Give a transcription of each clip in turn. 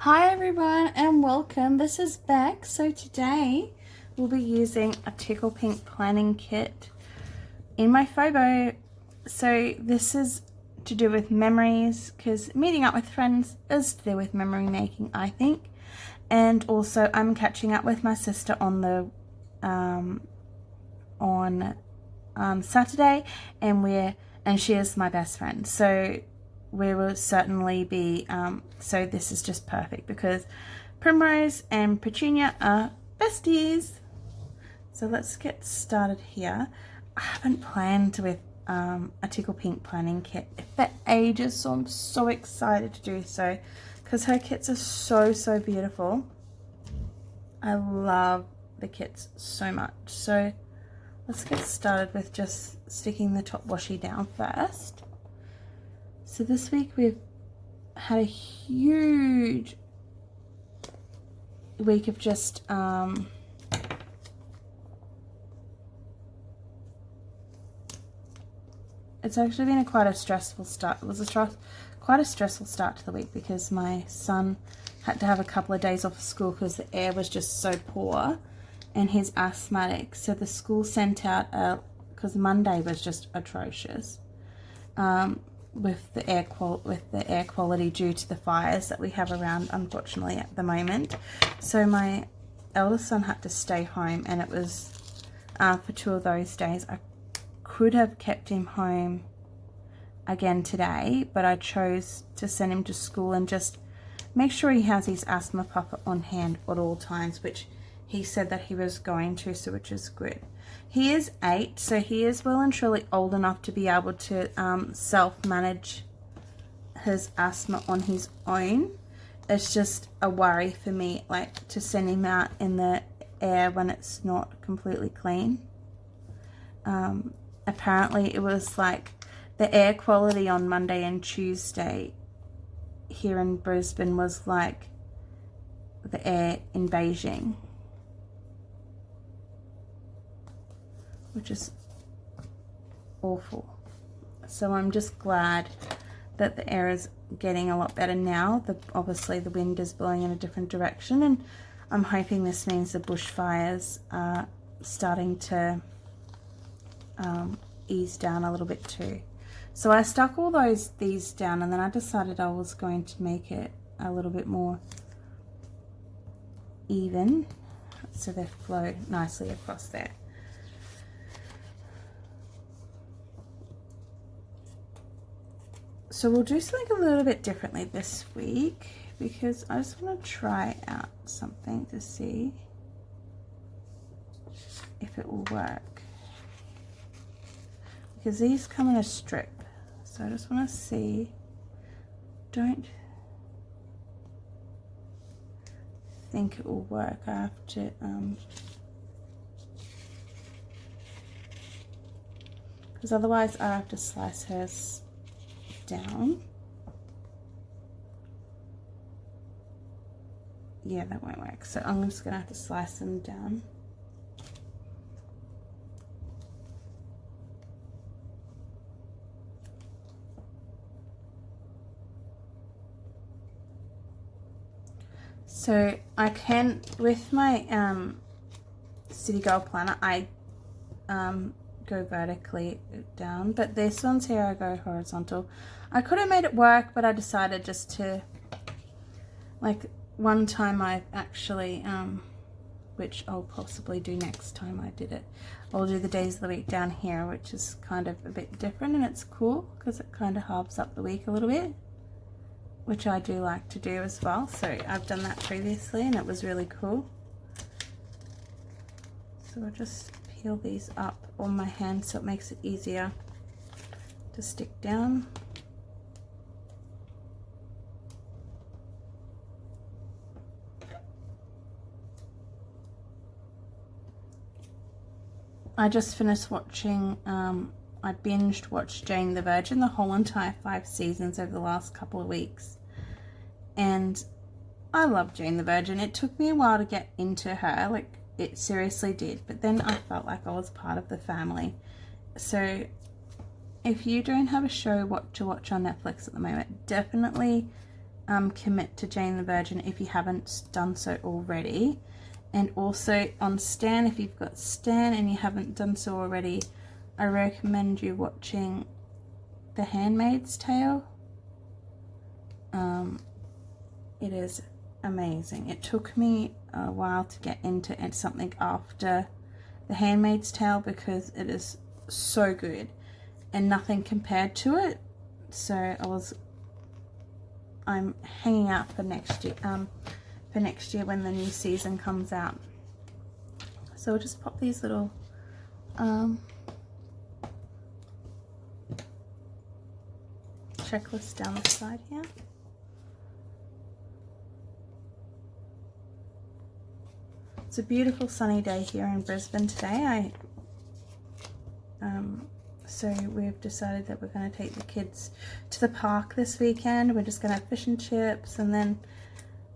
Hi everyone and welcome. This is Beck. So today we'll be using a Tickle Pink planning kit in my Fauxbo. So this is to do with memories, because meeting up with friends is to do with memory making, I think. And also I'm catching up with my sister on the Saturday, and she is my best friend. So we will certainly be, so this is just perfect because Primrose and Petuina are besties. So let's get started here. I haven't planned with a Tickle Pink planning kit for ages, so I'm so excited to do so because her kits are so beautiful. I love the kits so much. So let's get started with just sticking the top washi down first. So this week we've had a huge week of just it's actually been quite a stressful start. It was quite a stressful start to the week because my son had to have a couple of days off of school because the air was just so poor and he's asthmatic. So the school sent out because Monday was just atrocious. With the air quality due to the fires that we have around, unfortunately, at the moment. So my eldest son had to stay home, and it was for 2 of those days. I could have kept him home again today, but I chose to send him to school and just make sure he has his asthma puffer on hand at all times, which he said that he was going to, so which is good. He is 8, so he is well and truly old enough to be able to self-manage his asthma on his own. It's just a worry for me, like, to send him out in the air when it's not completely clean. Apparently it was like the air quality on Monday and Tuesday here in Brisbane was like the air in Beijing, which is awful. So I'm just glad that the air is getting a lot better now. Obviously the wind is blowing in a different direction, and I'm hoping this means the bushfires are starting to ease down a little bit too. So I stuck all these down, and then I decided I was going to make it a little bit more even so they flow nicely across there. So we'll do something a little bit differently this week because I just want to try out something to see if it will work. Because these come in a strip, so I just want to see. Don't think it will work. I have to because otherwise I have to slice hers down. Yeah, that won't work, so I'm just gonna have to slice them down. So I can, with my City Girl planner, I go vertically down, but this one's here I go horizontal. I could have made it work, but I decided just to, like, one time I've actually which I'll possibly do next time I did it, I'll do the days of the week down here, which is kind of a bit different, and it's cool because it kind of halves up the week a little bit, which I do like to do as well. So I've done that previously and it was really cool. So I'll just peel these up on my hand so it makes it easier to stick down. I just finished watching, I binged watched Jane the Virgin, the whole entire 5 seasons over the last couple of weeks. And I love Jane the Virgin. It took me a while to get into her, like it seriously did, but then I felt like I was part of the family. So if you don't have a show to watch on Netflix at the moment, definitely commit to Jane the Virgin if you haven't done so already. And also on Stan, if you've got Stan and you haven't done so already, I recommend you watching The Handmaid's Tale. It is amazing. It took me a while to get into something after The Handmaid's Tale because it is so good and nothing compared to it. So I'm hanging out for next year when the new season comes out. So we'll just pop these little checklists down the side here. It's a beautiful sunny day here in Brisbane today. So we've decided that we're going to take the kids to the park this weekend. We're just going to have fish and chips and then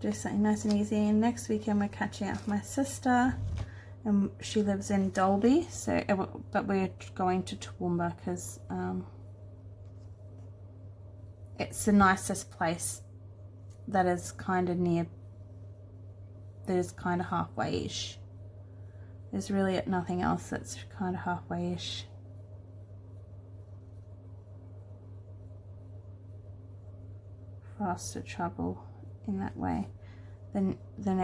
do something nice and easy. And next weekend we're catching up with my sister, and she lives in Dalby. But we're going to Toowoomba because it's the nicest place that is kind of near. That is kind of halfway-ish. There's really nothing else that's kind of halfway-ish. For us to travel in that way. Then the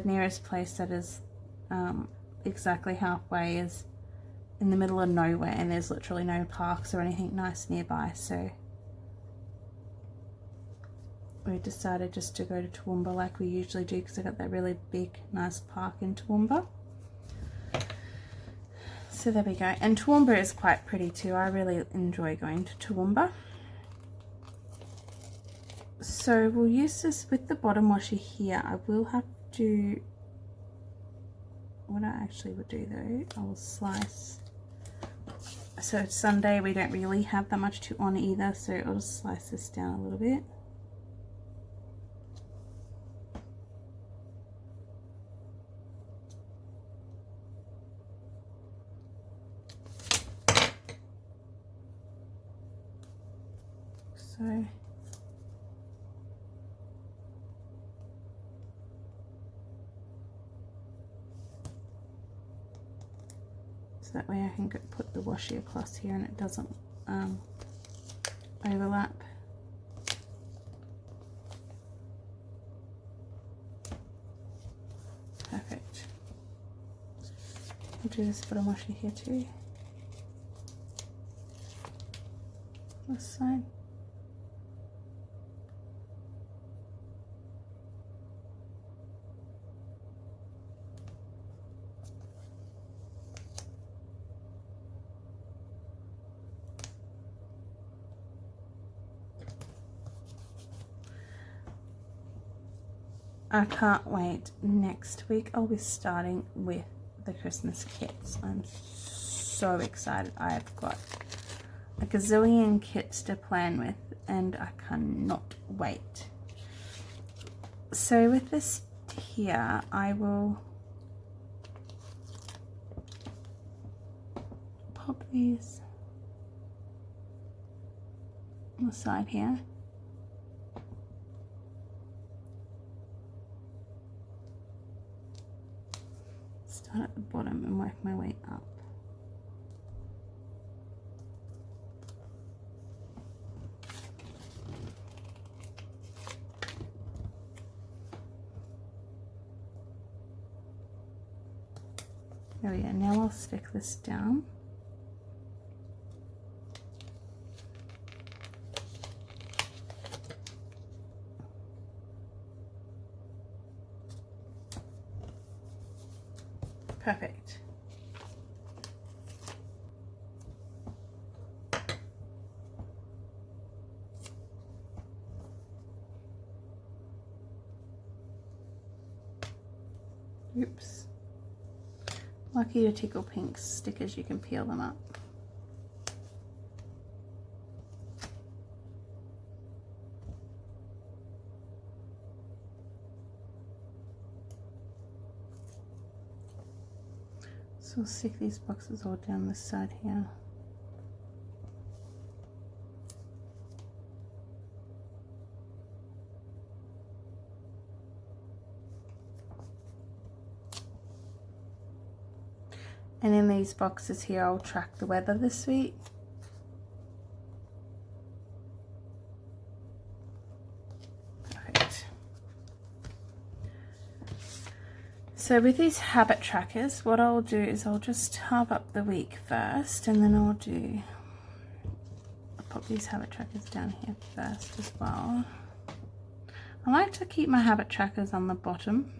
nearest place that is exactly halfway is in the middle of nowhere, and there's literally no parks or anything nice nearby. So we decided just to go to Toowoomba like we usually do because I got that really big nice park in Toowoomba. So there we go. And Toowoomba is quite pretty too. I really enjoy going to Toowoomba. So we'll use this with the bottom washer here. I will have to, what I actually would do though, I will slice. So it's Sunday, we don't really have that much to on either, so I'll just slice this down a little bit. So that way I can put the washi across here and it doesn't overlap. Perfect. I'll do this bottom washi here too. This side. I can't wait. Next week I'll be starting with the Christmas kits. I'm so excited. I've got a gazillion kits to plan with and I cannot wait. So with this here, I will pop these on the side here. Start at the bottom and work my way up. There we go. Now I'll stick this down. Perfect. Oops. Lucky your Tickle Pink stickers, you can peel them up. So we'll stick these boxes all down this side here. And in these boxes here, I'll track the weather this week. Perfect. So with these habit trackers, what I'll do is I'll just halve up the week first, and then I'll put these habit trackers down here first as well. I like to keep my habit trackers on the bottom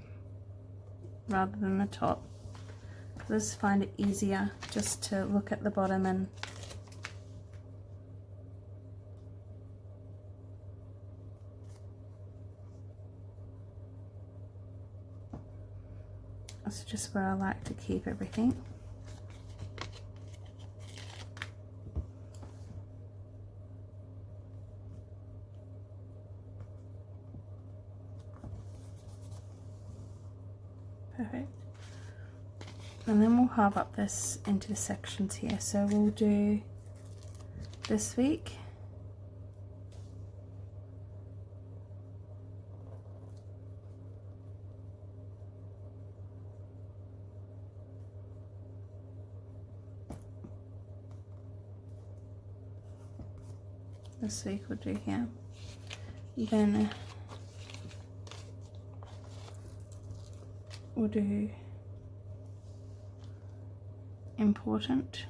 rather than the top. I just find it easier just to look at the bottom and that's just where I like to keep everything. Perfect. And then we'll halve up this into the sections here. So we'll do this week. This week we'll do here. Then we'll do important.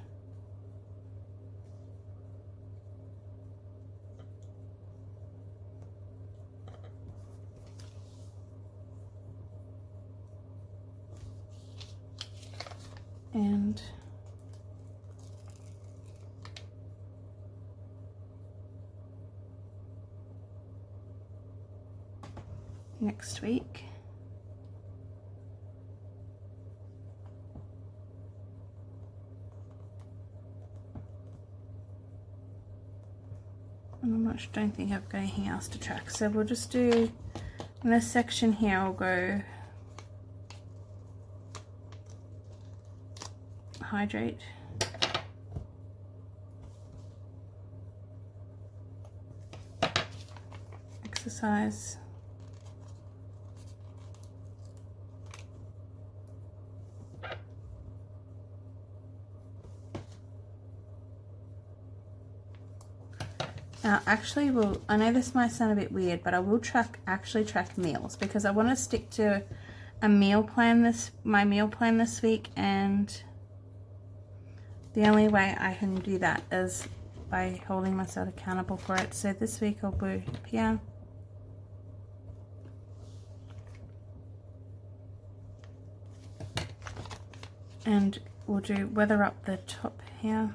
And next week. Don't think I've got anything else to track, so we'll just do in this section here. I'll go hydrate, exercise, actually, I know this might sound a bit weird, but I will actually track meals, because I want to stick to a meal plan my meal plan this week, and the only way I can do that is by holding myself accountable for it. So this week I'll go here. And we'll do weather up the top here.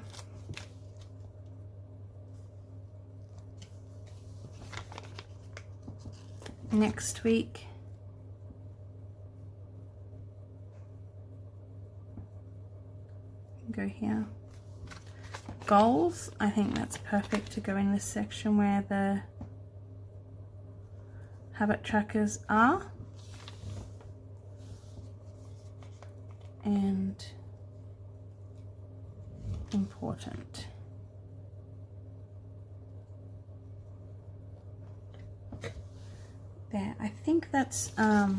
Next week, go here. Goals, I think that's perfect to go in this section where the habit trackers are. And important. There, I think that's I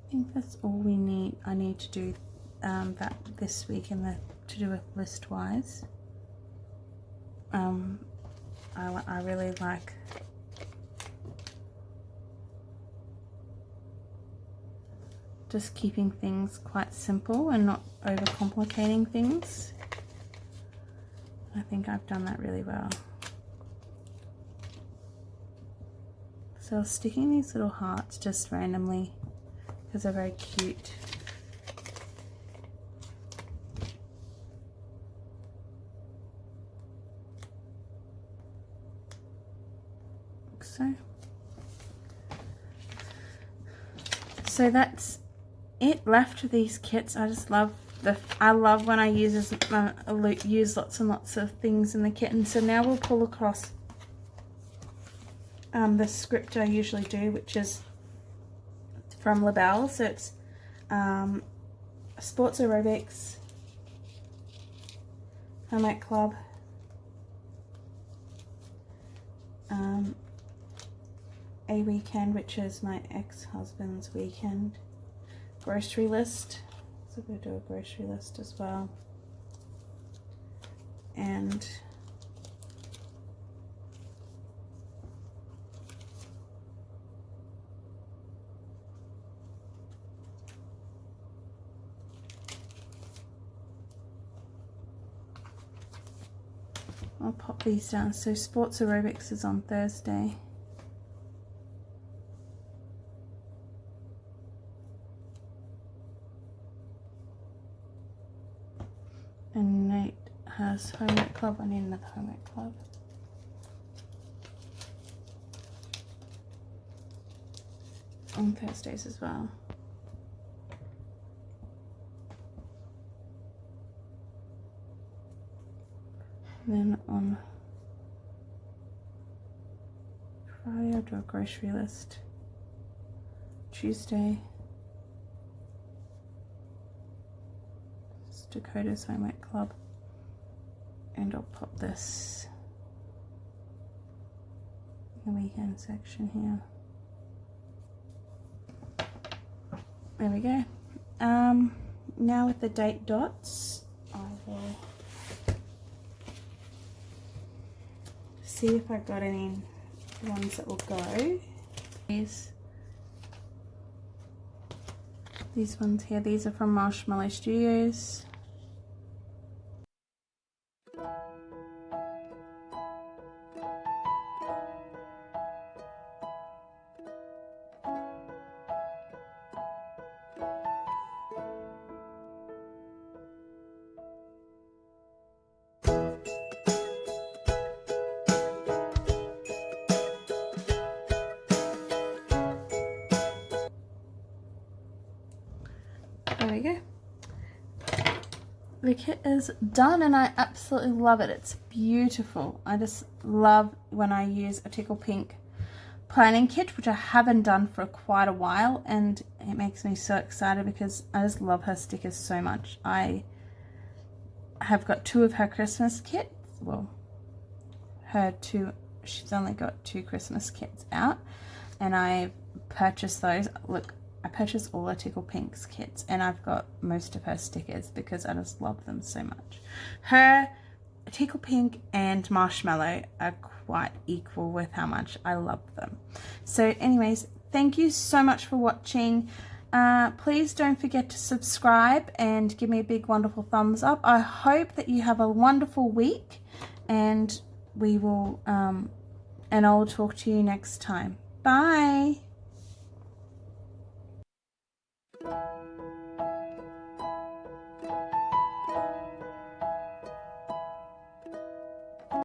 think that's all we need. I need to do that this week in the to do with list wise. I really like just keeping things quite simple and not overcomplicating things. I think I've done that really well. So I was sticking these little hearts just randomly because they're very cute. Like so. So that's it left with these kits. I just love I love when I use lots and lots of things in the kit. And so now we'll pull across the script I usually do, which is from LaBelle. So it's sports aerobics, home club, a weekend, which is my ex-husband's weekend grocery list. So we'll do a grocery list as well. And I'll pop these down. So sports aerobics is on Thursday. And Nate has homework club. I need another homework club. On Thursdays as well. Then on Friday I'll do a grocery list. Tuesday it's Dakota's homework club. And I'll pop this in the weekend section here. There we go. Now with the date dots, I will see if I've got any ones that will go. These ones here, these are from Marshmallow Studios. There we go. The kit is done and I absolutely love it. It's beautiful. I just love when I use a Tickle Pink planning kit, which I haven't done for quite a while, and it makes me so excited because I just love her stickers so much. I have got 2 of her Christmas kits. Well, she's only got 2 Christmas kits out, and I've purchased those. Look, I purchased all her Tickle Pink's kits, and I've got most of her stickers because I just love them so much. Her Tickle Pink and Marshmallow are quite equal with how much I love them. So anyways, thank you so much for watching. Please don't forget to subscribe and give me a big wonderful thumbs up. I hope that you have a wonderful week, and we will and I'll talk to you next time. Bye.